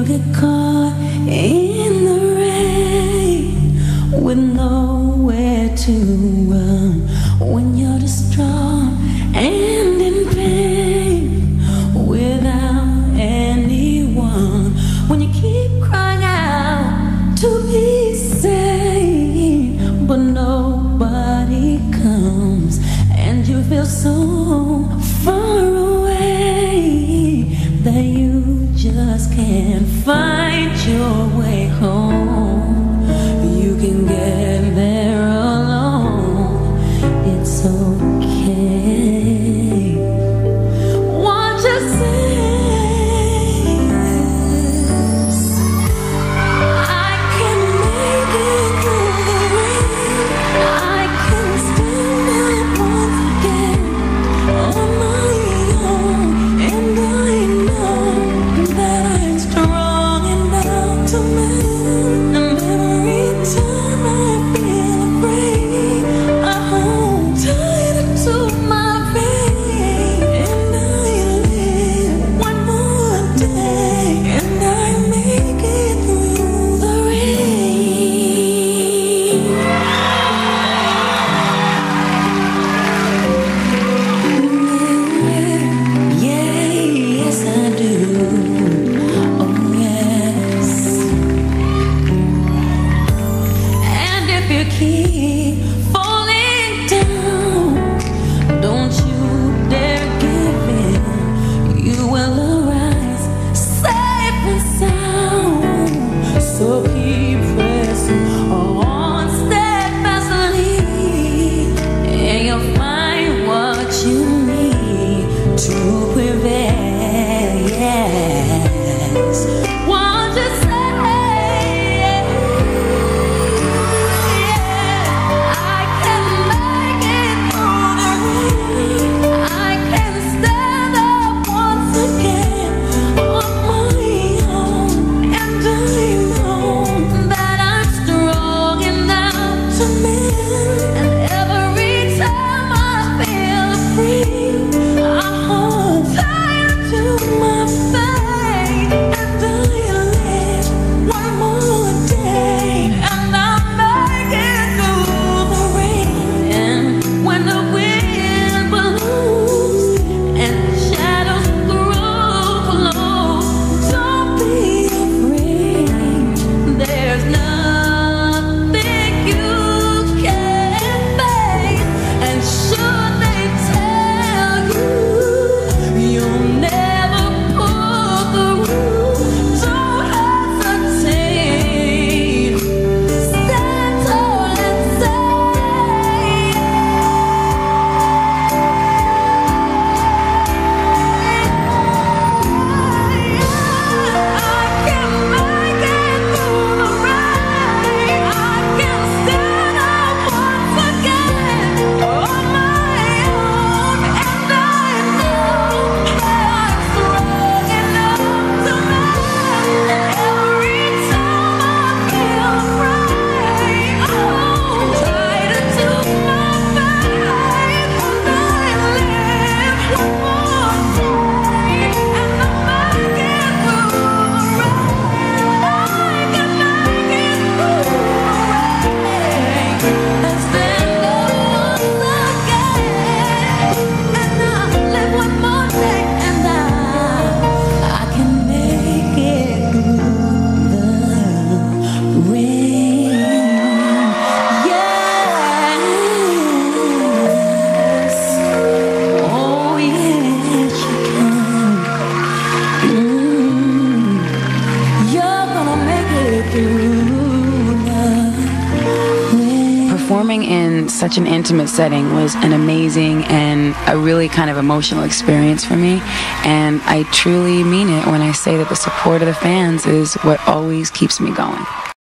get caught in the rain with nowhere to run, when you're distraught and in pain without anyone, when you keep crying out to be saved but nobody comes, and you feel so far away that you just can't find your way home. You can get there alone, it's okay. Won't you say this? I can make it through the rain, I can stand up once again on my own, and I know that I'm strong enough to mend. And every time I feel afraid, I hold tight to my faith, and I live one more day, and I make it through the rain. Yeah, yes I do. Oh yes. And if you keep falling down, don't you dare give in. You will arise safe and sound. So keep pressing on steadfastly, and you'll find what you need to prevail. Yes. Won't you say, I can make it through the rain, I can stand up once again on my own, and I know that I'm strong enough to mend. And every time I feel free, I hold tight to my faith, and I live one more day, and I make it through the rain. And when the wind blows and shadows grow close, don't be afraid. There's nothing you can't face, and should they tell you you'll never pull through, don't hesitate. Stand tall and say, I can make it through the rain, I can stand up once again on my own, and I know that I'm strong enough to mend. And every time I feel afraid, I hold tighter to my faith, and I live one more day, and I make it through the rain. I can make it through the rain, and stand up once again, and I live one more day, and I can make it through the rain. Yes. Oh yes, you can. You're gonna make it through the rain. Performing in such an intimate setting was an amazing and a really kind of emotional experience for me, and I truly mean it when I say that the support of the fans is what always keeps me going.